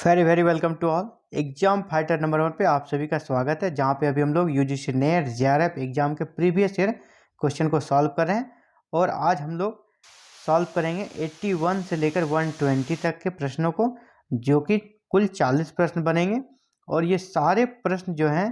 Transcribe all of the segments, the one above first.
Very very welcome to all. Exam fighter number 1 पे आप सभी का स्वागत है, जहाँ पे अभी हम लोग यूजीसी नेट जेआरएफ एग्जाम के प्रीवियस ईयर क्वेश्चन को सॉल्व कर रहे हैं। और आज हम लोग सॉल्व करेंगे 81 से लेकर 120 तक के प्रश्नों को, जो कि कुल 40 प्रश्न बनेंगे। और ये सारे प्रश्न जो हैं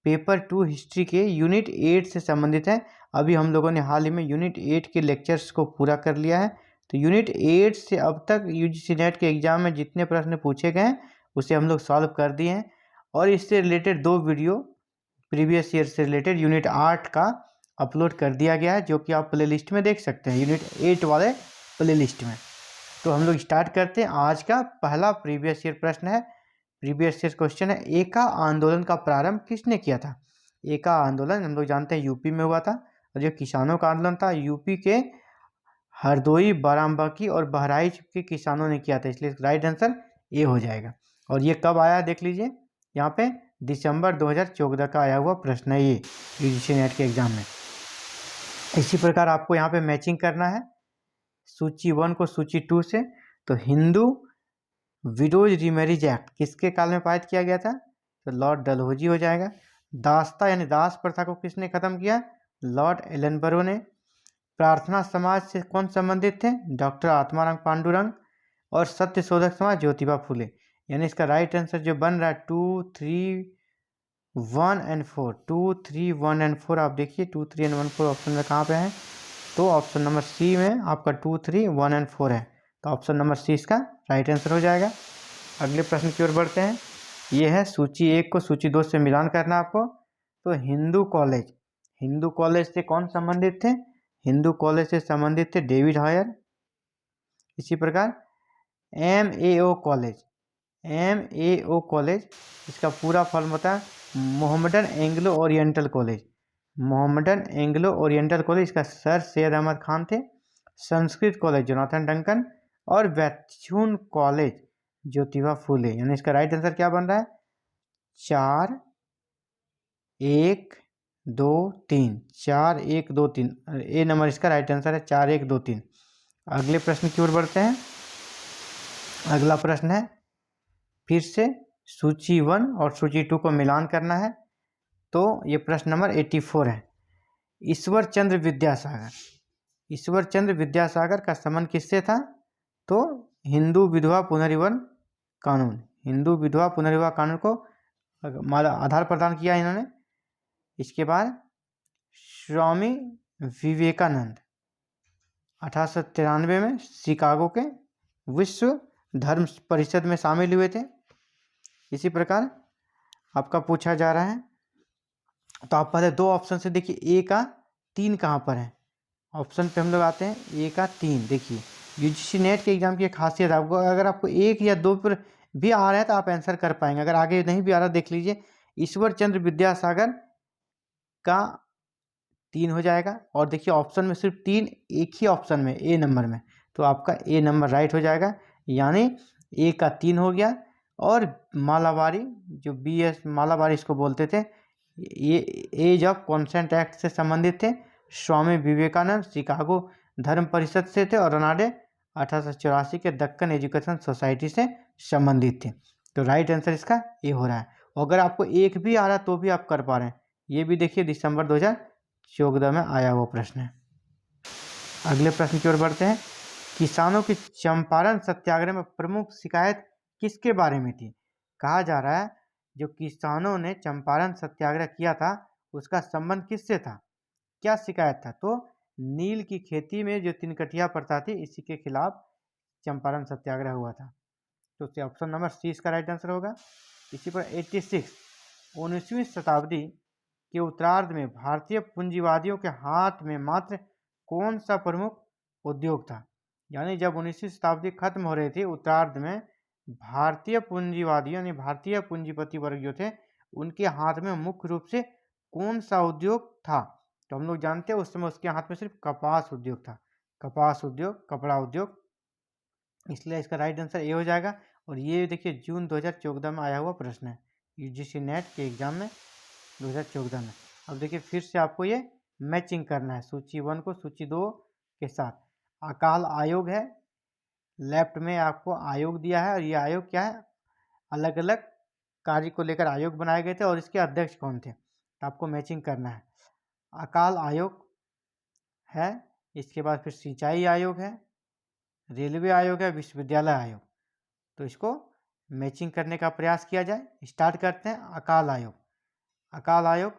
पेपर 2 हिस्ट्री के यूनिट 8 से संबंधित हैं। अभी हम लोगों ने हाल ही में यूनिट 8 के लेक्चर्स को पूरा कर लिया है। तो यूनिट 8 से अब तक यूजीसी नेट के एग्जाम में जितने प्रश्न पूछे गए हैं उसे हम लोग सॉल्व कर दिए हैं। और इससे रिलेटेड 2 वीडियो प्रीवियस ईयर से रिलेटेड यूनिट 8 का अपलोड कर दिया गया है, जो कि आप प्लेलिस्ट में देख सकते हैं, यूनिट 8 वाले प्लेलिस्ट में। तो हम लोग स्टार्ट करते हैं। आज का पहला प्रीवियस ईयर प्रश्न है, प्रीवियस ईयर क्वेश्चन है, एका आंदोलन का प्रारंभ किसने किया था। एका आंदोलन हम लोग जानते हैं यूपी में हुआ था, और जो किसानों का आंदोलन था यूपी के हरदोई, बाराबंकी और बहराइच के किसानों ने किया था, इसलिए राइट आंसर ए हो जाएगा। और ये कब आया देख लीजिए, यहाँ पे दिसंबर 2014 का आया हुआ प्रश्न है ये यूजीसी नेट के एग्जाम में। इसी प्रकार आपको यहाँ पे मैचिंग करना है सूची 1 को सूची 2 से। तो हिंदू विडोज रीमैरिज एक्ट किसके काल में पारित किया गया था, तो लॉर्ड डलहौजी हो जाएगा। दासता यानी दास प्रथा को किसने खत्म किया, लॉर्ड एलनबरो ने। प्रार्थना समाज से कौन संबंधित थे, डॉक्टर आत्माराम पांडुरंग। और सत्य शोधक समाज ज्योतिबा फुले। यानी इसका राइट आंसर जो बन रहा है 2, 3, 1 एंड 4, 2, 3, 1 एंड 4। आप देखिए 2, 3 एंड 1, 4 ऑप्शन में कहाँ पे है, तो ऑप्शन नंबर सी में आपका 2, 3, 1 एंड 4 है। तो ऑप्शन नंबर सी इसका राइट आंसर हो जाएगा। अगले प्रश्न की ओर बढ़ते हैं। ये है सूची 1 को सूची 2 से मिलान करना आपको। तो हिंदू कॉलेज से कौन संबंधित थे, हिंदू कॉलेज से संबंधित थे डेविड हॉयर। इसी प्रकार MAO कॉलेज इसका पूरा फॉर्म होता है Mohammedan Anglo oriental college. Mohammedan Anglo oriental college, इसका सर सैयद अहमद खान थे। Sanskrit college Jonathan Duncan. और वैचून कॉलेज ज्योतिबा फूले। यानी इसका राइट आंसर क्या बन रहा है, 4, 1, 2, 3, 4, 1, 2, 3। ए नंबर इसका राइट आंसर है 4, 1, 2, 3। अगले प्रश्न की ओर बढ़ते हैं। अगला प्रश्न है फिर से सूची 1 और सूची 2 को मिलान करना है। तो ये प्रश्न नंबर 84 है। ईश्वर चंद्र विद्यासागर का संबंध किससे था, तो हिंदू विधवा पुनर्विवाह कानून को आधार प्रदान किया इन्होंने। इसके बाद स्वामी विवेकानंद 1893 में शिकागो के विश्व धर्म परिषद में शामिल हुए थे। इसी प्रकार आपका पूछा जा रहा है, तो आप पहले 2 ऑप्शन से देखिए ए का 3 कहाँ पर है। ऑप्शन पे हम लोग आते हैं, ए का 3। देखिए यूजीसी नेट के एग्जाम की एक खासियत है, आपको अगर आपको 1 या 2 पर भी आ रहा है तो आप आंसर कर पाएंगे, अगर आगे नहीं भी आ रहा देख लीजिए। ईश्वर चंद्र विद्यासागर का 3 हो जाएगा। और देखिए ऑप्शन में सिर्फ 3 एक ही ऑप्शन में ए नंबर में, तो आपका ए नंबर राइट हो जाएगा। यानी ए का 3 हो गया। और मालाबारी, जो BS मालाबारी इसको बोलते थे, ये एज ऑफ कॉन्सेंट एक्ट से संबंधित थे। स्वामी विवेकानंद शिकागो धर्म परिषद से थे। और रनाडे 1884 के दक्कन एजुकेशन सोसाइटी से संबंधित थे। तो राइट आंसर इसका ए हो रहा है। अगर आपको एक भी आ रहा तो भी आप कर पा रहे हैं। ये भी देखिए दिसंबर 2014 में आया हुआ प्रश्न है। अगले प्रश्न की ओर बढ़ते हैं। किसानों की चंपारण सत्याग्रह में प्रमुख शिकायत किसके बारे में थी। कहा जा रहा है जो किसानों ने चंपारण सत्याग्रह किया था उसका संबंध किससे था, क्या शिकायत था, तो नील की खेती में जो तिनकटिया प्रथा थी इसी के खिलाफ चंपारण सत्याग्रह हुआ था। तो ऑप्शन नंबर सी इसका राइट आंसर होगा। इसी पर 86 19वीं शताब्दी के उत्तरार्ध में भारतीय पूंजीवादियों के हाथ में मात्र कौन सा प्रमुख उद्योग था। यानी जब 19वीं शताब्दी खत्म हो रही थी, उत्तरार्ध में भारतीय पूंजीवादियों यानी भारतीय पूंजीपति वर्ग जो थे उनके हाथ में मुख्य रूप से कौन सा उद्योग था, तो हम लोग जानते हैं उस समय उसके हाथ में सिर्फ कपास उद्योग था, कपास उद्योग, कपड़ा उद्योग, इसलिए इसका राइट आंसर ए हो जाएगा। और ये देखिए जून 2014 में आया हुआ प्रश्न है यूजीसी नेट के एग्जाम में 2014 में। अब देखिए फिर से आपको ये मैचिंग करना है सूची 1 को सूची 2 के साथ। अकाल आयोग है, लेफ्ट में आपको आयोग दिया है, और ये आयोग क्या है, अलग अलग कार्य को लेकर आयोग बनाए गए थे और इसके अध्यक्ष कौन थे, तो आपको मैचिंग करना है। अकाल आयोग है, इसके बाद फिर सिंचाई आयोग है, रेलवे आयोग है, विश्वविद्यालय आयोग। तो इसको मैचिंग करने का प्रयास किया जाए। स्टार्ट करते हैं। अकाल आयोग, अकाल आयोग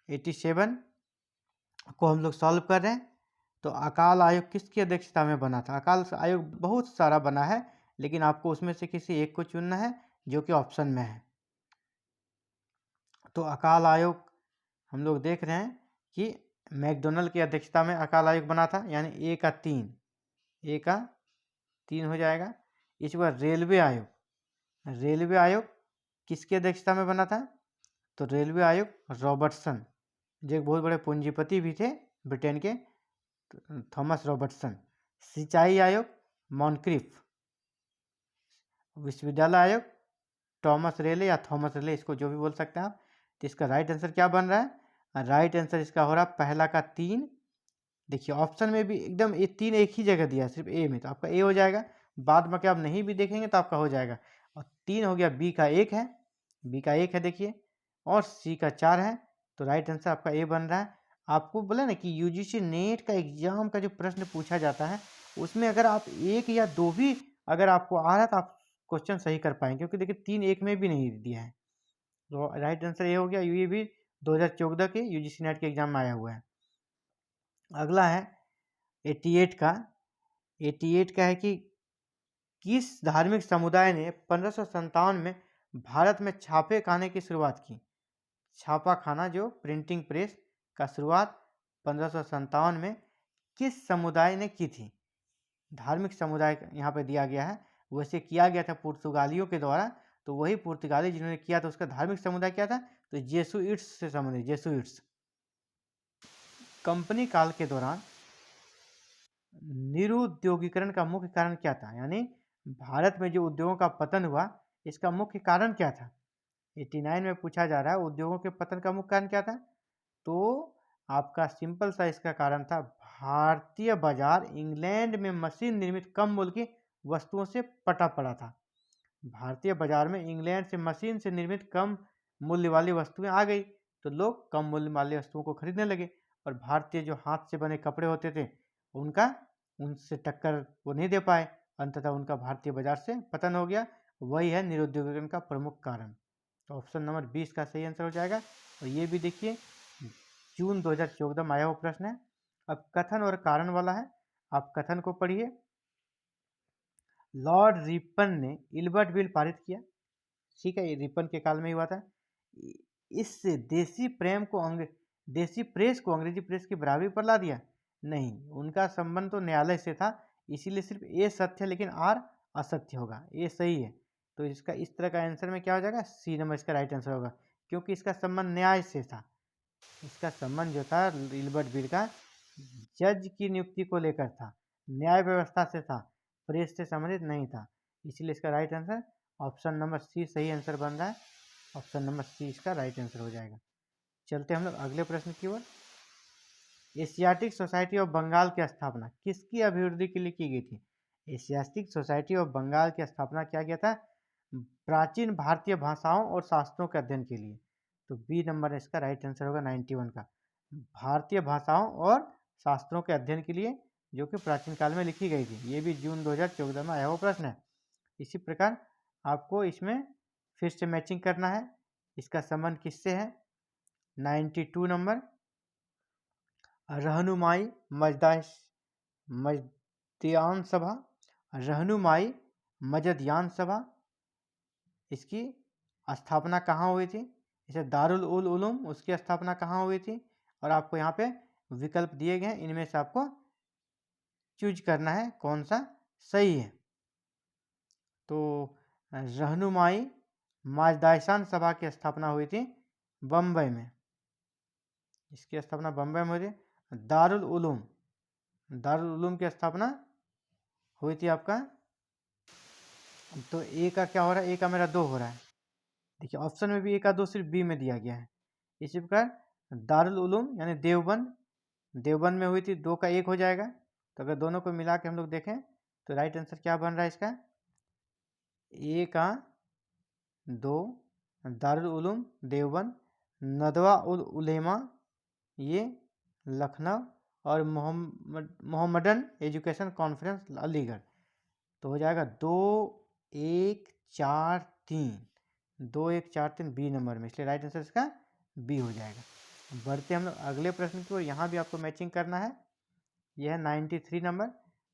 87 को हम लोग सॉल्व कर रहे हैं। तो अकाल आयोग किसकी अध्यक्षता में बना था? अकाल आयोग बहुत सारा बना है, लेकिन आपको उसमें से किसी एक को चुनना है जो कि ऑप्शन में है। तो अकाल आयोग हम लोग देख रहे हैं कि मैकडोनल्ड की अध्यक्षता में अकाल आयोग बना था, यानी ए का 3 हो जाएगा। इसके बाद रेलवे आयोग, रेलवे आयोग किसकी अध्यक्षता में बना था? तो रेलवे आयोग रॉबर्टसन, जो एक बहुत बड़े पूंजीपति भी थे ब्रिटेन के, थॉमस रॉबर्टसन। सिंचाई आयोग मॉनक्रिफ। विश्वविद्यालय आयोग टॉमस रेले या थॉमस रेले, इसको जो भी बोल सकते हैं आप। तो इसका राइट आंसर क्या बन रहा है? राइट आंसर इसका हो रहा है पहला का 3। देखिए ऑप्शन में भी एकदम ये 3 एक ही जगह दिया है, सिर्फ ए में, तो आपका ए हो जाएगा। बाद में क्या आप नहीं भी देखेंगे तो आपका हो जाएगा। और 3 हो गया, बी का 1 है, बी का 1 है देखिए, और सी का 4 है। तो राइट आंसर आपका ए बन रहा है। आपको बोला ना कि यूजीसी नेट का एग्जाम का जो प्रश्न पूछा जाता है उसमें अगर आप 1 या 2 भी अगर आपको आ रहा है तो आप क्वेश्चन सही कर पाएंगे, क्योंकि देखिए 3 एक में भी नहीं दिया है। तो राइट आंसर ये हो गया। ये भी 2014 के यूजीसी नेट के एग्जाम में आया हुआ है। अगला है 88 का। 88 का है कि किस धार्मिक समुदाय ने 1557 में भारत में छापे खाने की शुरुआत की? छापा खाना जो प्रिंटिंग प्रेस का शुरुआत 1557 में किस समुदाय ने की थी? धार्मिक समुदाय यहाँ पे दिया गया है। वैसे किया गया था पुर्तगालियों के द्वारा, तो वही पुर्तगाली जिन्होंने किया था उसका धार्मिक समुदाय क्या था? तो जेसुइट्स से संबंधित, जेसुइट्स। कंपनी काल के दौरान निरुद्योगीकरण का मुख्य कारण क्या था? यानी भारत में जो उद्योगों का पतन हुआ इसका मुख्य कारण क्या था? 89 में पूछा जा रहा है उद्योगों के पतन का मुख्य कारण क्या था? तो आपका सिंपल सा इसका कारण था भारतीय बाजार इंग्लैंड में मशीन निर्मित कम मूल्य की वस्तुओं से पटा पड़ा था। भारतीय बाजार में इंग्लैंड से मशीन से निर्मित कम मूल्य वाली वस्तुएं आ गई, तो लोग कम मूल्य वाली वस्तुओं को खरीदने लगे, और भारतीय जो हाथ से बने कपड़े होते थे उनका उनसे टक्कर वो नहीं दे पाए, अंततः उनका भारतीय बाजार से पतन हो गया। वही है निरुद्योगीकरण का प्रमुख कारण। तो ऑप्शन नंबर 20 का सही आंसर हो जाएगा। और ये भी देखिए जून 2014 में आया हुआ प्रश्न है। अब कथन और कारण वाला है, आप कथन को पढ़िए। लॉर्ड रिपन ने इल्बर्ट बिल पारित किया, ठीक है, ये रिपन के काल में ही हुआ था। इससे देसी प्रेस को अंग्रेजी प्रेस की बराबरी पर ला दिया? नहीं, उनका संबंध तो न्यायालय से था, इसीलिए सिर्फ ए सत्य है लेकिन आर असत्य होगा, ए सही है। तो इसका इस तरह का आंसर में क्या हो जाएगा? सी नंबर इसका राइट आंसर होगा, क्योंकि इसका संबंध न्याय से था। इसका संबंध जो था इल्बर्ट बिल का जज की नियुक्ति को लेकर था, न्याय व्यवस्था से था, प्रेस से संबंधित नहीं था। इसलिए इसका right answer option number C सही आंसर बन रहा है। ऑप्शन नंबर सी इसका राइट आंसर हो जाएगा। चलते हम लोग अगले प्रश्न की ओर। एशियाटिक सोसाइटी ऑफ बंगाल की स्थापना किसकी अभिवृद्धि के लिए की गई थी? एशियाटिक सोसाइटी ऑफ बंगाल की स्थापना किया गया था प्राचीन भारतीय भाषाओं और शास्त्रों के अध्ययन के लिए। तो बी नंबर इसका राइट आंसर होगा 91 का, भारतीय भाषाओं और शास्त्रों के अध्ययन के लिए, जो कि प्राचीन काल में लिखी गई थी। ये भी जून 2014 में आया हुआ प्रश्न है। इसी प्रकार आपको इसमें फिर से मैचिंग करना है। इसका संबंध किससे है? 92 नंबर, रहनुमाई मजदयान सभा, रहनुमाई मजदयान सभा, इसकी स्थापना कहाँ हुई थी? जैसे दारुल उल उलूम, उसकी स्थापना कहाँ हुई थी? और आपको यहाँ पे विकल्प दिए गए हैं, इनमें से आपको चूज करना है कौन सा सही है। तो रहनुमाई मजदयान सभा की स्थापना हुई थी बम्बई में, इसकी स्थापना बम्बई में हुई थी। दारुल उलूम की स्थापना हुई थी आपका, तो ए का क्या हो रहा है? ए का मेरा 2 हो रहा है। देखिए ऑप्शन में भी ए का 2 सिर्फ बी में दिया गया है। इसी प्रकार दारुल उलूम यानी देवबंद में हुई थी, 2 का 1 हो जाएगा। तो अगर दोनों को मिला के हम लोग देखें तो राइट आंसर क्या बन रहा है इसका? ए का 2, दारुल उलूम देवबंद, नदवा उल उलेमा ये लखनऊ, और मोहम्मदन एजुकेशन कॉन्फ्रेंस अलीगढ़। तो हो जाएगा 2, 1, 4, 3, 2, 1, 4, 3 बी नंबर में, इसलिए राइट आंसर इसका बी हो जाएगा। बढ़ते हम लोग अगले प्रश्न की ओर। यहाँ भी आपको मैचिंग करना है। यह है 93 नंबर।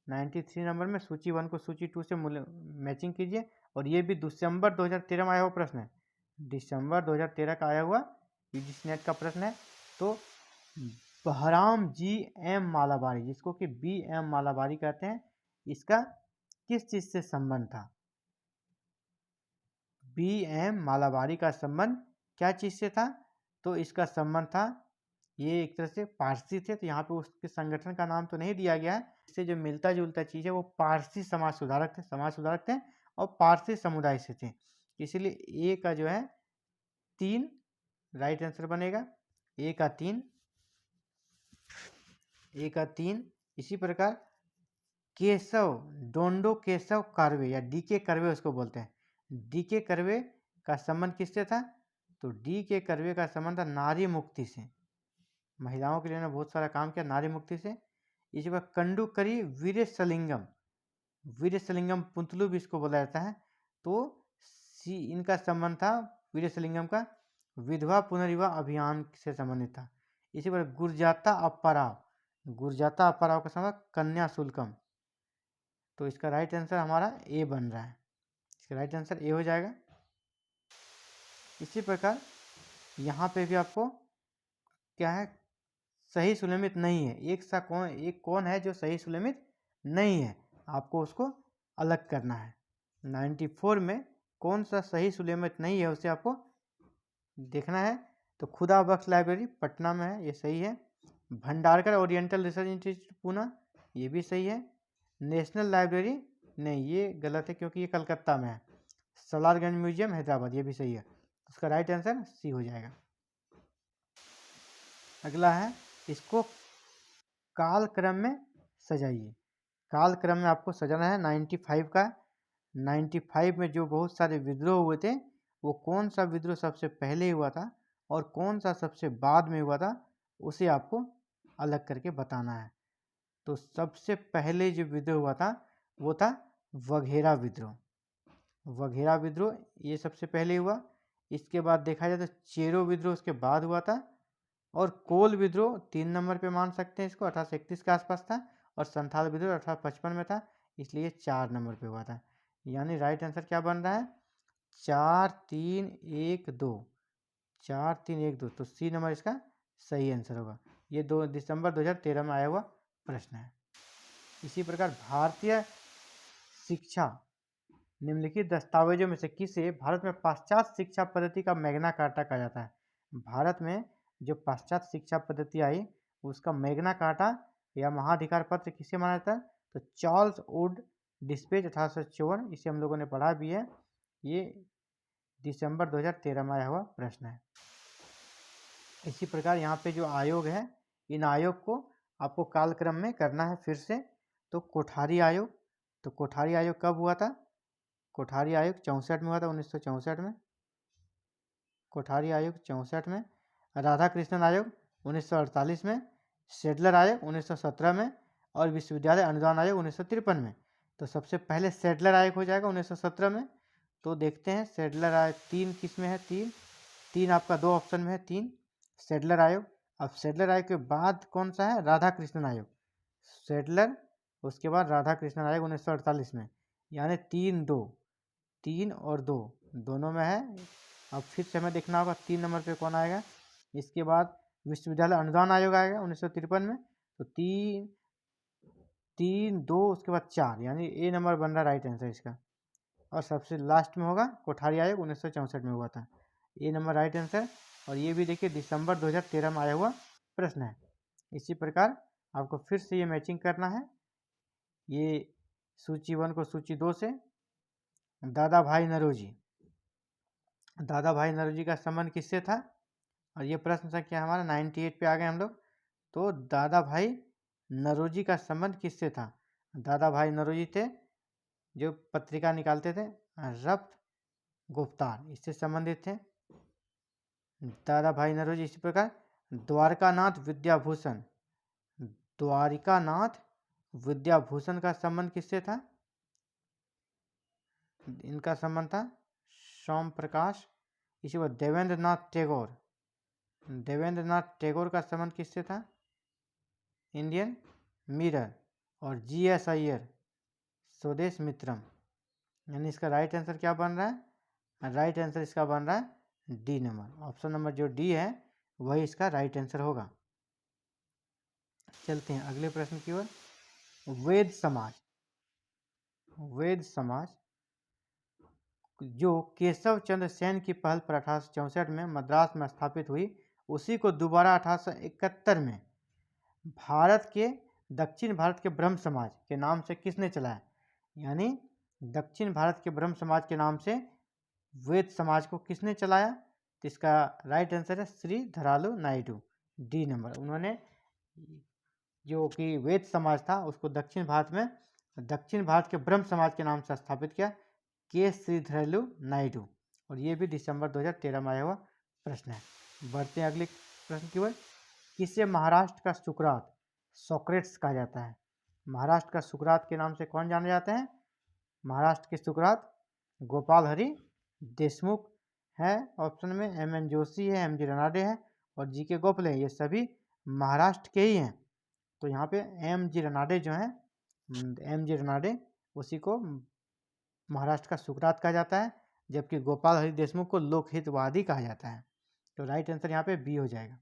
93 नंबर में सूची 1 को सूची 2 से मैचिंग कीजिए, और ये भी दिसंबर 2013 में आया हुआ प्रश्न है। दिसंबर 2013 का आया हुआ यूजीसी नेट का प्रश्न है। तो बहराम जी एम मालाबारी, जिसको कि बी एम मालाबारी कहते हैं, इसका किस चीज से संबंध था? बी एम मालाबारी का संबंध क्या चीज से था? तो इसका संबंध था, ये एक तरह से पारसी थे, तो यहाँ पे उसके संगठन का नाम तो नहीं दिया गया है। इससे जो मिलता जुलता चीज है वो पारसी समाज सुधारक थे और पारसी समुदाय से थे, इसीलिए ए का जो है 3 राइट आंसर बनेगा। ए का 3। इसी प्रकार केशव, डोंडो केशव कर्वे या डीके कर्वे उसको बोलते हैं, डीके कर्वे का संबंध किससे था? तो डीके कर्वे का संबंध था नारी मुक्ति से। महिलाओं के लिए ने बहुत सारा काम किया नारी मुक्ति से। इसी पर कंडुकरी वीरेशलिंगम पुंतलू भी इसको बोला जाता है। तो इनका संबंध था, वीरेशलिंगम का विधवा पुनर्विवाह अभियान से संबंधित था। इसी पर गुरजाता अप्पाराव का संबंध कन्या शुल्कम। तो इसका राइट आंसर हमारा ए बन रहा है, इसका राइट आंसर ए हो जाएगा। इसी प्रकार यहाँ पे भी आपको क्या है, सही सुलेमित नहीं है। एक कौन है जो सही सुलेमित नहीं है, आपको उसको अलग करना है। 94 में कौन सा सही सुलेमित नहीं है उसे आपको देखना है। तो खुदा बख्श लाइब्रेरी पटना में है, ये सही है। Bhandarkar oriental research institute Poona, ये भी सही है। नेशनल लाइब्रेरी नहीं, ये गलत है क्योंकि ये कलकत्ता में है। सलारगंज म्यूजियम हैदराबाद, ये भी सही है। उसका राइट आंसर सी हो जाएगा। अगला है, इसको कालक्रम में सजाइए। कालक्रम में आपको सजाना है 95 का। 95 में जो बहुत सारे विद्रोह हुए थे, वो कौन सा विद्रोह सबसे पहले हुआ था और कौन सा सबसे बाद में हुआ था, उसे आपको अलग करके बताना है। तो सबसे पहले जो विद्रोह हुआ था वो था वघेरा विद्रोह। वघेरा विद्रोह ये सबसे पहले हुआ। इसके बाद देखा जाए तो चेरो विद्रोह उसके बाद हुआ था, और कोल विद्रोह 3 नंबर पे मान सकते हैं इसको, 1831 के आसपास था, और संथाल विद्रोह 1855 में था, इसलिए 4 नंबर पे हुआ था। यानी राइट आंसर क्या बन रहा है? 4, 3, 1, 2। 4, 3, 1, 2, तो सी नंबर इसका सही आंसर होगा। ये 2 दिसंबर 2013 में आया हुआ प्रश्न है। इसी प्रकार भारतीय शिक्षा निम्नलिखित दस्तावेजों में से किसे भारत में पाश्चात्य शिक्षा पद्धति का मैग्ना कार्टा कहा जाता है? भारत में जो पाश्चात्य शिक्षा पद्धति आई उसका मैग्ना कार्टा या महाधिकार पत्र किसे माना जाता है? तो चार्ल्स वुड डिस्पेच 1854, इसे हम लोगों ने पढ़ा भी है। ये दिसंबर 2013 में आया हुआ प्रश्न है। इसी प्रकार यहाँ पे जो आयोग है, इन आयोग को आपको कालक्रम में करना है फिर से। तो कोठारी आयोग, तो कोठारी आयोग कब हुआ था? कोठारी आयोग 64 में हुआ था, 1964 में। कोठारी आयोग 64 में। राधा कृष्णन आयोग 1948 में। सेडलर आयोग 1917 में, और विश्वविद्यालय अनुदान आयोग 1953 में। तो सबसे पहले सेडलर आयोग हो जाएगा 1917 में। तो देखते हैं सेडलर आयोग 3 किस में है? 3 आपका 2 ऑप्शन में है, 3 सेडलर आयोग। अब सेडलर आयोग के बाद कौन सा है? राधा कृष्णन आयोग। सेडलर उसके बाद राधा कृष्णन आयोग 1948 में, यानी 3 और 2 दोनों में है। अब फिर से हमें देखना होगा 3 नंबर पे कौन आएगा। इसके बाद विश्वविद्यालय अनुदान आयोग आएगा 1953 में। तो 3, 2 उसके बाद 4, यानी ए नंबर बन रहा राइट आंसर इसका। और सबसे लास्ट में होगा कोठारी आयोग 1964 में हुआ था, ए नंबर राइट आंसर। और ये भी देखिए दिसंबर 2013 में आया हुआ प्रश्न है। इसी प्रकार आपको फिर से ये मैचिंग करना है, ये सूची 1 को सूची 2 से। दादा भाई नौरोजी, दादा भाई नौरोजी का संबंध किससे था? और ये प्रश्न संख्या हमारा 98 पे आ गए हम लोग। तो दादा भाई नौरोजी का संबंध किससे था? दादा भाई नौरोजी थे जो पत्रिका निकालते थे रफ्त गुप्तार इससे संबंधित थे। दादा भाई नौरोजी। इसी प्रकार द्वारकानाथ विद्याभूषण, द्वारिकानाथ विद्याभूषण का संबंध किससे था? इनका संबंध था सोम प्रकाश। इसी बात देवेंद्र नाथ टैगोर, देवेंद्र नाथ टैगोर का संबंध किससे था? Indian mirror. और जी.एस. अय्यर स्वदेश मित्रम। यानी इसका राइट आंसर क्या बन रहा है? राइट आंसर इसका बन रहा है डी नंबर। ऑप्शन नंबर जो डी है वही इसका राइट आंसर होगा। चलते हैं अगले प्रश्न की ओर। वेद समाज, वेद समाज जो केशव चंद्र सेन की पहल पर 1864 में मद्रास में स्थापित हुई, उसी को दोबारा 1871 में भारत के दक्षिण भारत के ब्रह्म समाज के नाम से किसने चलाया? यानी दक्षिण भारत के ब्रह्म समाज के नाम से वेद समाज को किसने चलाया? तो इसका राइट आंसर है श्री धरालू नायडू, डी नंबर। उन्होंने जो कि वेद समाज था उसको दक्षिण भारत के ब्रह्म समाज के नाम से स्थापित किया, के श्रीधरलू नायडू। और ये भी दिसंबर 2013 में आया हुआ प्रश्न है। बढ़ते हैं अगले प्रश्न की ओर। किसे महाराष्ट्र का सुकरात, सोक्रेट्स कहा जाता है? महाराष्ट्र का सुकरात के नाम से कौन जाने जाते हैं? महाराष्ट्र के सुकरात गोपाल हरि देशमुख है ऑप्शन में, एम.एन. जोशी है, एम.जी. रनाडे है और जी.के. गोखले, ये सभी महाराष्ट्र के ही हैं। तो यहाँ पे एम.जी. रनाडे जो है, एम.जी. रनाडे, उसी को महाराष्ट्र का सुकरात कहा जाता है, जबकि गोपाल हरि देशमुख को लोकहितवादी कहा जाता है। तो राइट आंसर यहाँ पे बी हो जाएगा।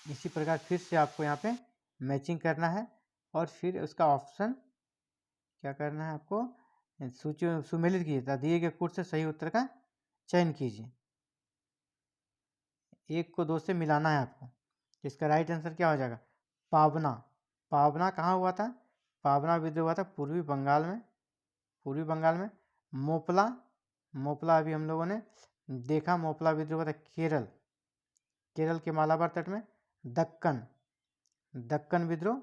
इसी प्रकार फिर से आपको यहाँ पे मैचिंग करना है और फिर उसका ऑप्शन क्या करना है आपको, सूची सुमेलित कीजिए, दिए गए कोड से सही उत्तर का चयन कीजिए। एक को दो से मिलाना है आपको। इसका राइट आंसर क्या हो जाएगा? पावना। पावना कहाँ हुआ था? पावना विद्रोह हुआ था पूर्वी बंगाल में, पूर्वी बंगाल में। मोपला, मोपला अभी हम लोगों ने देखा, मोपला विद्रोह हुआ था केरल, केरल के मालाबार तट में। दक्कन, दक्कन विद्रोह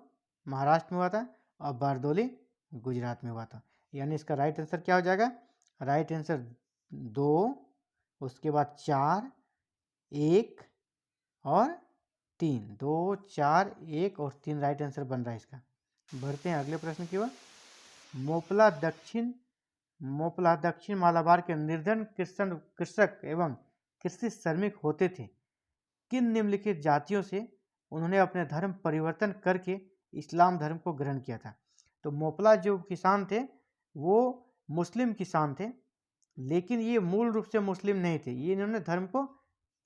महाराष्ट्र में हुआ था और बारदोली गुजरात में हुआ था। यानी इसका राइट आंसर क्या हो जाएगा? राइट आंसर 2, उसके बाद 4, 1 और 3, 2, 4, 1 और 3 राइट आंसर बन रहा है इसका। बढ़ते हैं अगले प्रश्न की ओर। मोपला दक्षिण मालाबार के निर्धन कृषक एवं कृषि श्रमिक होते थे। किन निम्नलिखित जातियों से उन्होंने अपने धर्म परिवर्तन करके इस्लाम धर्म को ग्रहण किया था? तो मोपला जो किसान थे वो मुस्लिम किसान थे, लेकिन ये मूल रूप से मुस्लिम नहीं थे, ये इन्होंने धर्म को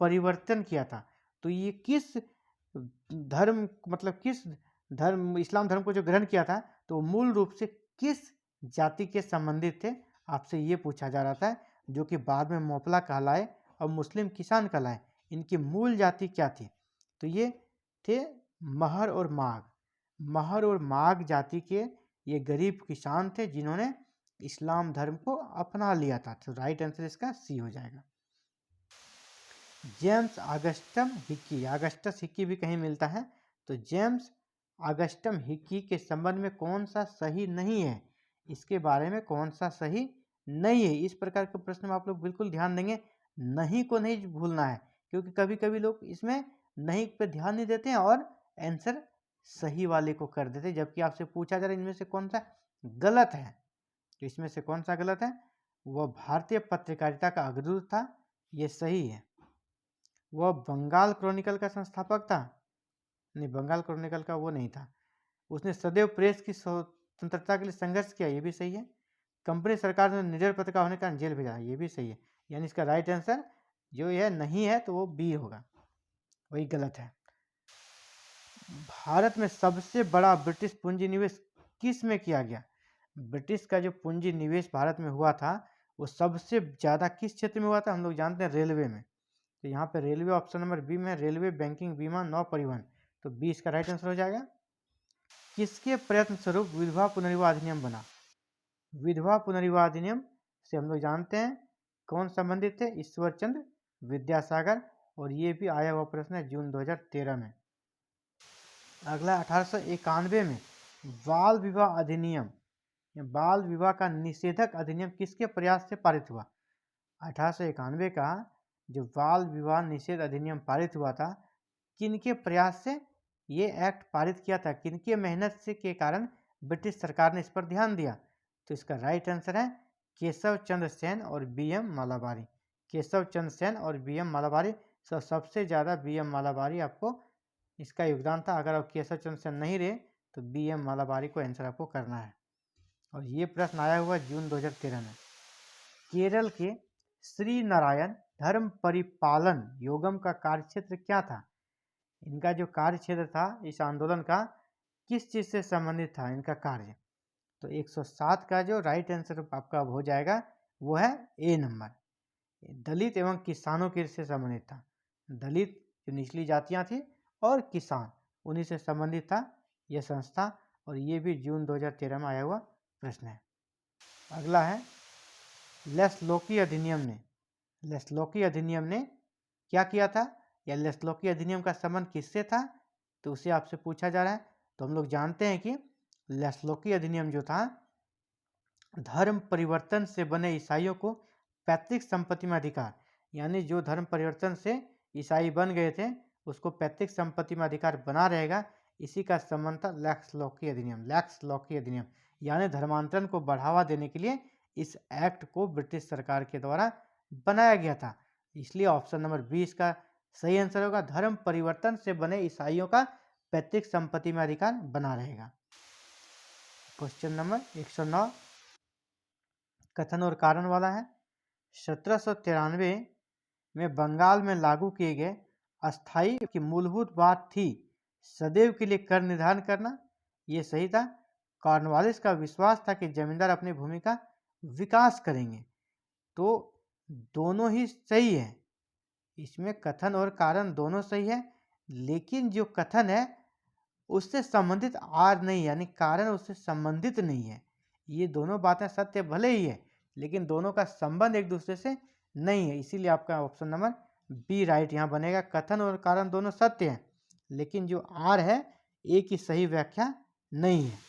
परिवर्तन किया था। तो ये किस धर्म, मतलब किस धर्म, इस्लाम धर्म को जो ग्रहण किया था, तो मूल रूप से किस जाति के संबंधित थे, आपसे ये पूछा जा रहा था, जो कि बाद में मोपला कहलाए और मुस्लिम किसान कहलाए। इनकी मूल जाति क्या थी? तो ये थे महर और माघ, महर और माघ जाति के ये गरीब किसान थे जिन्होंने इस्लाम धर्म को अपना लिया था। तो राइट आंसर इसका सी हो जाएगा। जेम्स ऑगस्टम हिक्की, ऑगस्टस हिक्की भी कहीं मिलता है, तो जेम्स ऑगस्टम हिक्की के संबंध में कौन सा सही नहीं है, इसके बारे में कौन सा सही नहीं है, इस प्रकार के प्रश्न में आप लोग बिल्कुल ध्यान देंगे। नहीं को नहीं भूलना है, क्योंकि कभी कभी लोग इसमें नहीं पे ध्यान नहीं देते हैं और आंसर सही वाले को कर देते हैं, जबकि आपसे पूछा जा रहा है इनमें से कौन सा गलत है। तो इसमें से कौन सा गलत है? वह भारतीय पत्रकारिता का अग्रदूत था, ये सही है। वह बंगाल क्रॉनिकल का संस्थापक था, नहीं, बंगाल क्रॉनिकल का वो नहीं था। उसने सदैव प्रेस की स्वतंत्रता के लिए संघर्ष किया, ये भी सही है। कंपनी सरकार ने निडर पत्रकार होने का जेल भेजा, ये भी सही है। यानी इसका राइट आंसर जो यह नहीं है तो वो बी होगा, वही गलत है। भारत में सबसे बड़ा ब्रिटिश पूंजी निवेश किस में किया गया? ब्रिटिश का जो पूंजी निवेश भारत में हुआ था वो सबसे ज़्यादा किस क्षेत्र में हुआ था? हम लोग जानते हैं रेलवे में। तो यहाँ पे रेलवे ऑप्शन नंबर बी में, रेलवे, बैंकिंग, बीमा, नौ परिवहन, तो बी इसका राइट आंसर हो जाएगा। किसके प्रयत्न स्वरूप विधवा पुनर्विवाह अधिनियम बना? विधवा पुनर्विवाह अधिनियम से हम लोग जानते हैं कौन संबंधित थे? ईश्वर चंद्र विद्यासागर, और ये भी आया हुआ प्रश्न है जून 2013 में। अगला 1891 में बाल विवाह अधिनियम बाल विवाह का निषेधक अधिनियम किसके प्रयास से पारित हुआ? 1891 का जो बाल विवाह निषेध अधिनियम पारित हुआ था, किनके प्रयास से ये एक्ट पारित किया था, किनके मेहनत से के कारण ब्रिटिश सरकार ने इस पर ध्यान दिया? तो इसका राइट आंसर है केशव चंद्र सेन और बी.एम. मालाबारी। केशव चंद्र सेन और बी.एम. मालाबारी। सबसे ज़्यादा बी.एम. मालाबारी आपको इसका योगदान था। अगर आप केशव चंद्र सेन नहीं रहे तो बी.एम. मालाबारी को आंसर आपको करना है। और ये प्रश्न आया हुआ जून 2013 में। केरल के श्री नारायण धर्म परिपालन योगम का कार्यक्षेत्र क्या था? इनका जो कार्य क्षेत्र था इस आंदोलन का, किस चीज से संबंधित था इनका कार्य? तो 107 का जो राइट आंसर आपका हो जाएगा वो है ए नंबर। दलित एवं किसानों के से संबंधित था। दलित जो निचली जातियां थी और किसान, उन्हीं से संबंधित था यह संस्था। और ये भी जून 2013 में आया हुआ प्रश्न है। अगला है लेस्लोकी अधिनियम ने क्या किया था, या लेस्लोकी अधिनियम का संबंध किससे था? तो उसे आपसे पूछा जा रहा है। तो हम लोग जानते हैं कि लेस्लोकी अधिनियम जो था, धर्म परिवर्तन से बने ईसाइयों को पैतृक संपत्ति में अधिकार, यानी जो धर्म परिवर्तन से ईसाई बन गए थे उसको पैतृक संपत्ति में अधिकार बना रहेगा, इसी का संबंध था लेस्लोकी अधिनियम। यानी धर्मांतरण को बढ़ावा देने के लिए इस एक्ट को ब्रिटिश सरकार के द्वारा बनाया गया था। इसलिए ऑप्शन नंबर 20 का सही आंसर होगा, धर्म परिवर्तन से बने ईसाइयों का पैतृक संपत्ति में अधिकार बना रहेगा। क्वेश्चन नंबर 109 कथन और कारण वाला है। 1793 में बंगाल में लागू किए गए अस्थाई की मूलभूत बात थी सदैव के लिए कर निर्धारण करना, ये सही था। कॉर्नवालिस का विश्वास था कि जमींदार अपनी भूमि का विकास करेंगे, तो दोनों ही सही है। इसमें कथन और कारण दोनों सही है, लेकिन जो कथन है उससे संबंधित आर नहीं, यानी कारण उससे संबंधित नहीं है। ये दोनों बातें सत्य भले ही है, लेकिन दोनों का संबंध एक दूसरे से नहीं है। इसीलिए आपका ऑप्शन नंबर बी राइट यहाँ बनेगा। कथन और कारण दोनों सत्य हैं, लेकिन जो आर है एक ही सही व्याख्या नहीं है।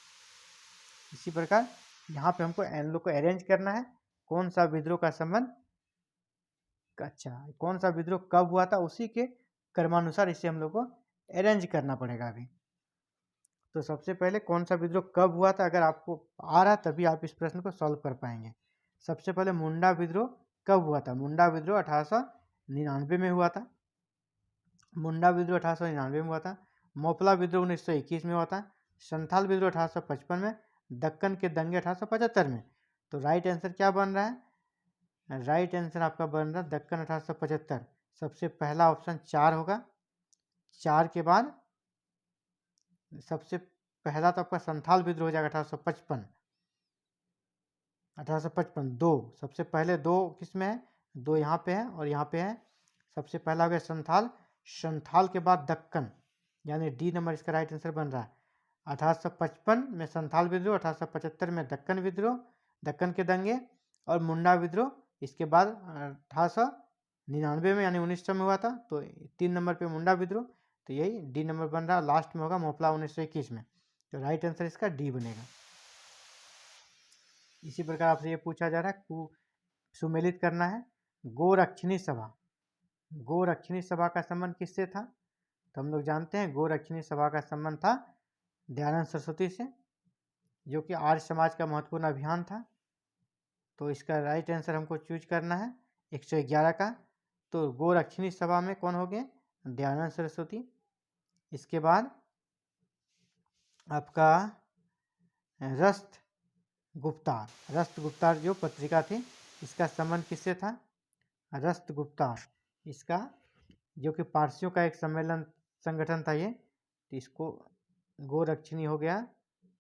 इसी प्रकार यहाँ पे हमको एन लोग को अरेंज करना है। कौन सा विद्रोह का संबंध, अच्छा कौन सा विद्रोह कब हुआ था, उसी के क्रमानुसार इसे हम लोग को अरेंज करना पड़ेगा अभी। तो सबसे पहले कौन सा विद्रोह कब हुआ था, अगर आपको आ रहा तभी आप इस प्रश्न को सॉल्व कर पाएंगे। सबसे पहले मुंडा विद्रोह कब हुआ था? मुंडा विद्रोह 1899 में हुआ था। मुंडा विद्रोह 1899 में हुआ था। मोपला विद्रोह 1921 में हुआ था। संथाल विद्रोह 1855 में। दक्कन के दंगे 1875 में। तो राइट आंसर क्या बन रहा है? राइट आंसर आपका बन रहा है दक्कन 1875। सबसे पहला ऑप्शन 4 होगा। 4 के बाद सबसे पहला तो आपका संथाल विद्रोह हो जाएगा 1855। 1855 दो, सबसे पहले दो किस में है? दो यहाँ पे है और यहाँ पे है। सबसे पहला हो गया संथाल, संथाल के बाद दक्कन, यानी डी नंबर इसका राइट आंसर बन रहा है। 1855 में संथाल विद्रोह, 1875 में दक्कन विद्रोह, दक्कन के दंगे और मुंडा विद्रोह इसके बाद 1899 में यानी 1900 में हुआ था। तो 3 नंबर पे मुंडा विद्रोह, तो यही डी नंबर बन रहा है। लास्ट में होगा मोपला 1921 में। तो राइट आंसर इसका डी बनेगा। इसी प्रकार आपसे ये पूछा जा रहा है सुमेलित करना है। गोरक्षिणी सभा, गोरक्षिणी सभा का संबंध किससे था? तो हम लोग जानते हैं गोरक्षिणी सभा का संबंध था दयानंद सरस्वती से, जो कि आर्य समाज का महत्वपूर्ण अभियान था। तो इसका राइट आंसर हमको चूज करना है 111 का। तो गोरक्षिणी सभा में कौन हो गए? दयानंद सरस्वती। इसके बाद आपका रस्त गुप्तार जो पत्रिका थी, इसका संबंध किससे था? रस्त गुप्तार, इसका जो कि पारसियों का एक सम्मेलन संगठन था ये। तो इसको गोरक्षिणी हो गया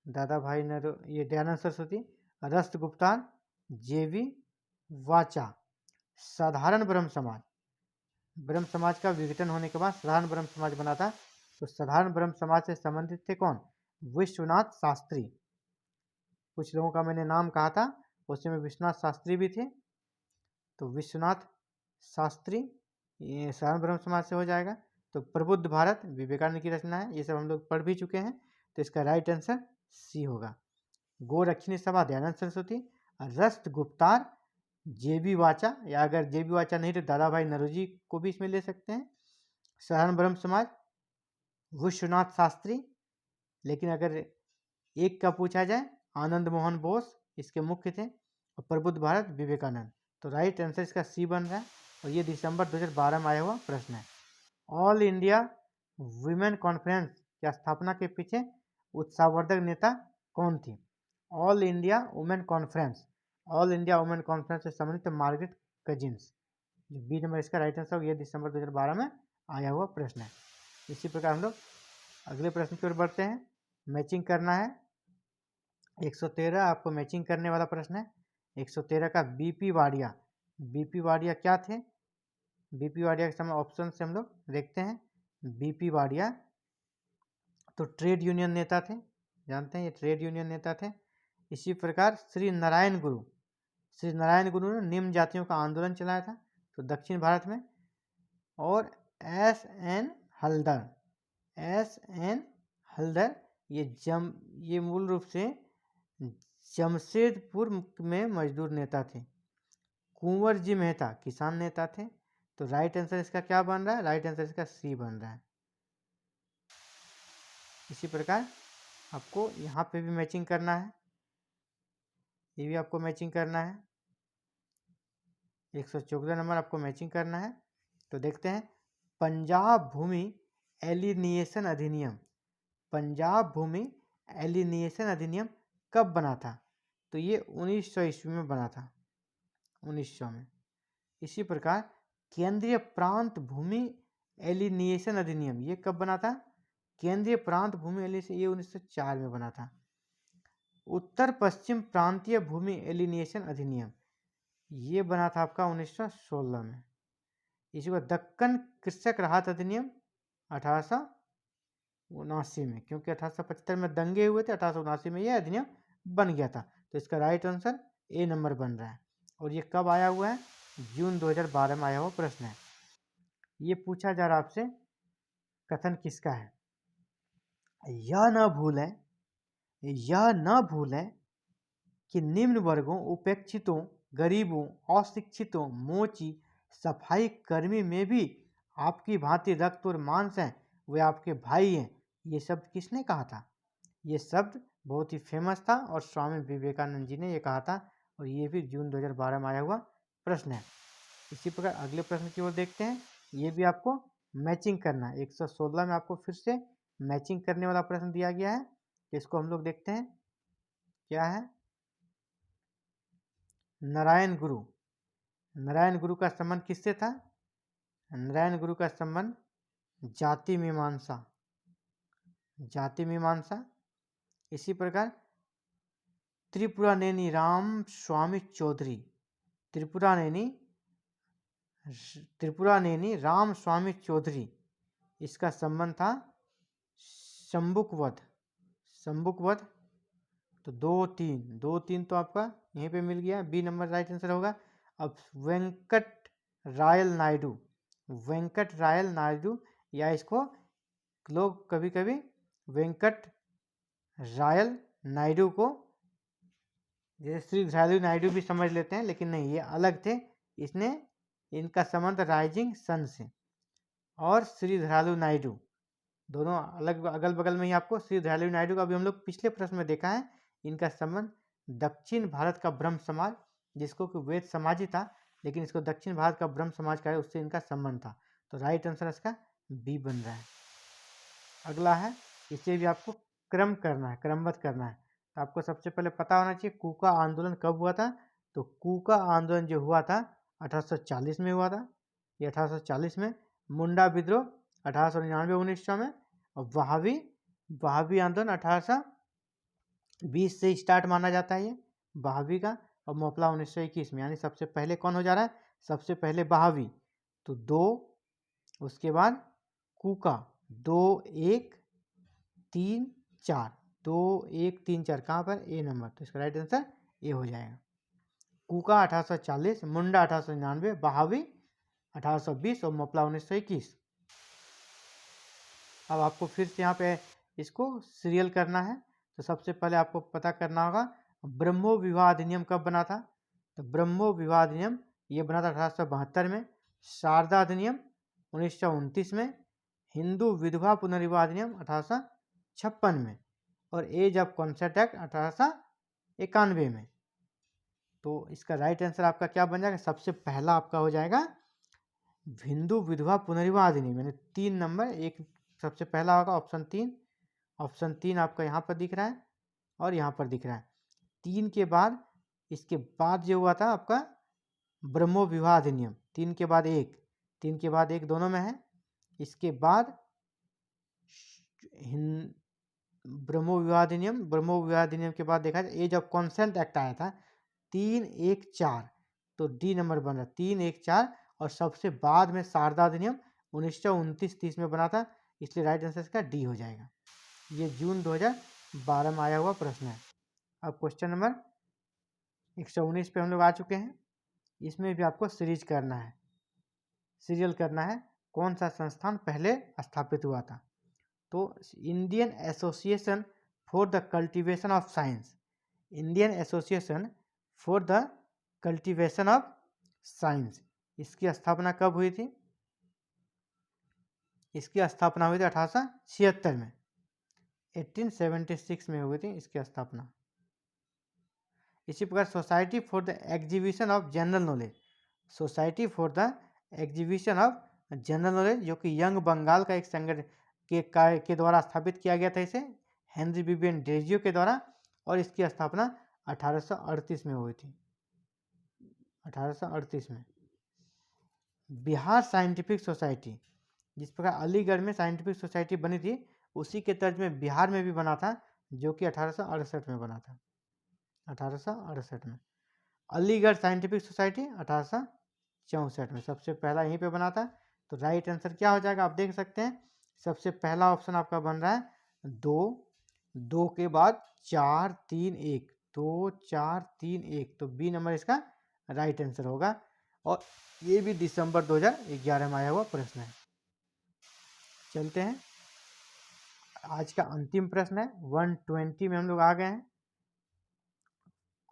दादा भाई ये दयानंद सरस्वती। रस्त गुप्तार, जेवी वाचा, साधारण ब्रह्म समाज का विघटन होने के बाद साधारण ब्रह्म समाज बना था। तो साधारण ब्रह्म समाज से संबंधित थे कौन? विश्वनाथ शास्त्री। कुछ लोगों का मैंने नाम कहा था, उसमें विश्वनाथ शास्त्री भी थे। तो विश्वनाथ शास्त्री ये साधारण ब्रह्म समाज से हो जाएगा। तो प्रबुद्ध भारत विवेकानंद की रचना है, ये सब हम लोग पढ़ भी चुके हैं। तो इसका राइट आंसर सी होगा। गोरक्षिणी सभा दयानंद सरस्वती, रस्त गुप्तार, जेबी वाचा, या अगर जेबी वाचा नहीं तो दादा भाई नरोजी को भी इसमें ले सकते हैं, सहारण ब्रह्म समाज, विश्वनाथ शास्त्री, लेकिन अगर एक का पूछा जाए आनंद मोहन बोस इसके मुख्य थे, और प्रबुद्ध भारत विवेकानंद। तो राइट आंसर इसका सी बन रहा है, और ये दिसंबर 2012 में आया हुआ प्रश्न है। ऑल इंडिया वुमेन कॉन्फ्रेंस की स्थापना के पीछे उत्साहवर्धक नेता कौन थी? All India women conference, all India women conference से संबंधित मार्गरेट कजिन्स, जो बी नंबर इसका राइट आंसर, ये दिसंबर 2012 में आया हुआ प्रश्न है। इसी प्रकार हम लोग अगले प्रश्न की ओर बढ़ते हैं। मैचिंग करना है 113, आपको मैचिंग करने वाला प्रश्न है 113 का। बीपी वाडिया, बीपी वाडिया क्या थे? बीपी वाडिया के समय ऑप्शन से हम लोग देखते हैं। बीपी वाडिया तो ट्रेड यूनियन नेता थे, जानते हैं ये ट्रेड यूनियन नेता थे। इसी प्रकार श्री नारायण गुरु, श्री नारायण गुरु ने निम्न जातियों का आंदोलन चलाया था तो दक्षिण भारत में। और S N Haldar, S N Haldar ये मूल रूप से जमशेदपुर में मजदूर नेता थे। कुंवर जी मेहता किसान नेता थे। तो राइट आंसर इसका क्या बन रहा है? राइट आंसर इसका सी बन रहा है। इसी प्रकार आपको यहाँ पे भी मैचिंग करना है, ये भी आपको मैचिंग करना है। 114 नंबर आपको मैचिंग करना है। तो देखते हैं पंजाब भूमि एलिनिएशन अधिनियम, पंजाब भूमि एलिनिएशन अधिनियम कब बना था? तो ये 1900 ईस्वी में बना था, 1900 में। इसी प्रकार केंद्रीय प्रांत भूमि एलिनिएशन अधिनियम ये कब बना था? केंद्रीय प्रांत भूमि एलिनिएशन ये 1904 में बना था। उत्तर पश्चिम प्रांतीय भूमि एलिनिएशन अधिनियम ये बना था आपका 1916 में। इसी को दक्कन कृषक राहत अधिनियम 1879 में, क्योंकि 1875 में दंगे हुए थे, 1879 में यह अधिनियम बन गया था। तो इसका राइट आंसर ए नंबर बन रहा है। और ये कब आया हुआ है? जून 2012 में आया हुआ प्रश्न है। ये पूछा जा रहा आपसे कथन किसका है? यह न भूलें, यह न भूलें कि निम्न वर्गों, उपेक्षितों, गरीबों, अशिक्षितों, मोची, सफाई कर्मी में भी आपकी भांति रक्त और मांस हैं, वे आपके भाई हैं। ये शब्द किसने कहा था? ये शब्द बहुत ही फेमस था और स्वामी विवेकानंद जी ने ये कहा था, और ये भी जून 2012 में आया हुआ प्रश्न है। इसी प्रकार अगले प्रश्न की ओर देखते हैं। ये भी आपको मैचिंग करना है। 116 में आपको फिर से मैचिंग करने वाला प्रश्न दिया गया है। इसको हम लोग देखते हैं क्या है। नारायण गुरु, नारायण गुरु का संबंध किससे था? नारायण गुरु का संबंध जाति मीमांसा, जाति मीमांसा। इसी प्रकार त्रिपुरानेनी राम स्वामी चौधरी, त्रिपुरानेनी राम स्वामी चौधरी, इसका संबंध था शंबुकवध, शंबुकवध। तो 2-3 तो आपका यहीं पे मिल गया, बी नंबर राइट आंसर होगा। अब वेंकट रायल नायडू, वेंकट रायल नायडू, या इसको लोग कभी कभी वेंकट रायल नायडू को जैसे श्री धरालू नायडू भी समझ लेते हैं, लेकिन नहीं, ये अलग थे। इसने इनका संबंध राइजिंग सन से, और श्री धरालू नायडू दोनों अलग अगल बगल में ही आपको श्री धरालू नायडू का भी हम लोग पिछले प्रश्न में देखा है। इनका संबंध दक्षिण भारत का ब्रह्म समाज, जिसको कि वेद समाज ही था, लेकिन इसको दक्षिण भारत का ब्रह्म समाज का है, उससे इनका संबंध था। तो राइट आंसर इसका बी बन रहा है। अगला है, इसे भी आपको क्रम करना है, क्रमबद्ध करना है। तो आपको सबसे पहले पता होना चाहिए कूका आंदोलन कब हुआ था। तो कूका आंदोलन जो हुआ था 1840 में हुआ था, ये 1840 में। मुंडा विद्रोह 1899 1900 में। और वहाबी आंदोलन 1820 से स्टार्ट माना जाता है ये वहाबी का। और मोपला 1921 में। यानी सबसे पहले कौन हो जा रहा है? सबसे पहले वहाबी, तो 2, उसके बाद कूका 2 1 3 4, 2 1 3 4 कहाँ पर? ए नंबर। तो इसका राइट आंसर ए हो जाएगा। कूका 1840, मुंडा 1899, वहाबी 1820 और मोपला 1921। अब आपको फिर से यहाँ पे इसको सीरियल करना है। तो सबसे पहले आपको पता करना होगा ब्रह्मो विवाह अधिनियम कब बना था। तो ब्रह्मो विवाह अधिनियम ये बना था 1872 में, शारदा अधिनियम 1929 में, हिंदू विधवा पुनर्विवाह अधिनियम 1856 में, और एज ऑफ कॉन्सेंट एक्ट 1891 में। तो इसका राइट आंसर आपका क्या बन जाएगा, सबसे पहला आपका हो जाएगा हिंदू विधवा पुनर्विवाह अधिनियम, यानी 3 नंबर, एक सबसे पहला होगा ऑप्शन 3 आपका यहाँ पर दिख रहा है और यहाँ पर दिख रहा है। 3 के बाद इसके बाद जो हुआ था आपका ब्रह्मो विवाह अधिनियम, 3 के बाद 1 दोनों में है। इसके बाद ब्रह्मो विवाह अधिनियम के बाद देखा जाए एज ऑफ कॉन्सेंट एक्ट आया था 314, तो डी नंबर बन रहा 314, और सबसे बाद में शारदा अधिनियम 1929-30 में बना था, इसलिए राइट आंसर इसका डी हो जाएगा। ये जून 2012 में आया हुआ प्रश्न है। अब क्वेश्चन नंबर 119 पे हम लोग आ चुके हैं। इसमें भी आपको सीरीज करना है, सीरियल करना है, कौन सा संस्थान पहले स्थापित हुआ था। तो Indian association for the cultivation of science, Indian association for the cultivation of science, इसकी स्थापना कब हुई थी। इसकी स्थापना हुई थी 1876 में, 1876 में हुई थी इसकी स्थापना। इसी प्रकार society for the exhibition of general knowledge, society for the exhibition of general knowledge, जो कि यंग बंगाल का एक संगठन के द्वारा स्थापित किया गया था, इसे हेनरी विवियन डेजियो के द्वारा, और इसकी स्थापना 1838 में हुई थी, 1838 में। बिहार साइंटिफिक सोसाइटी, जिस प्रकार अलीगढ़ में साइंटिफिक सोसाइटी बनी थी, उसी के तर्ज में बिहार में भी बना था, जो कि 1868 में बना था, 1868 में। अलीगढ़ साइंटिफिक सोसाइटी 1864 में सबसे पहला यहीं पे बना था। तो राइट आंसर क्या हो जाएगा, आप देख सकते हैं सबसे पहला ऑप्शन आपका बन रहा है 2 के बाद 4 3 1, 2 4 3 1, तो बी नंबर इसका राइट आंसर होगा। और ये भी दिसंबर 2011 में आया हुआ प्रश्न है। चलते हैं, आज का अंतिम प्रश्न है 120 में हम लोग आ गए हैं।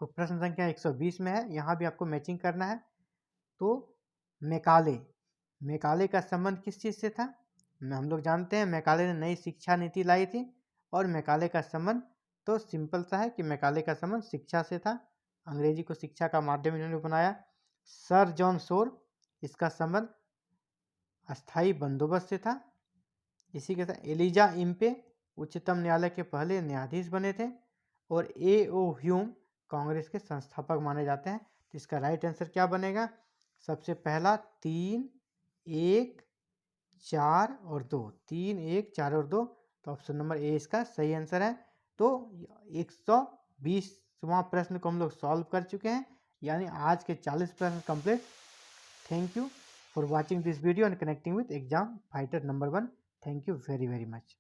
प्रश्न संख्या 120 में है, यहाँ भी आपको मैचिंग करना है। तो मैकाले का संबंध किस चीज़ से था। हम लोग जानते हैं मैकाले ने नई शिक्षा नीति लाई थी, और मैकाले का संबंध तो सिंपल सा है कि मैकाले का संबंध शिक्षा से था, अंग्रेजी को शिक्षा का माध्यम इन्होंने बनाया। सर जॉन शोर, इसका संबंध अस्थाई बंदोबस्त से था। इसी के साथ एलिजा इम्पे उच्चतम न्यायालय के पहले न्यायाधीश बने थे, और A.O. ह्यूम कांग्रेस के संस्थापक माने जाते हैं। तो इसका राइट आंसर क्या बनेगा, सबसे पहला 3 1 4 और 2, 3 1 4 और 2, तो ऑप्शन नंबर ए इसका सही आंसर है। तो 120वां प्रश्न को हम लोग सॉल्व कर चुके हैं, यानी आज के 40 प्रश्न complete. Thank you for watching this video and connecting with exam fighter number 1। Thank you very very much.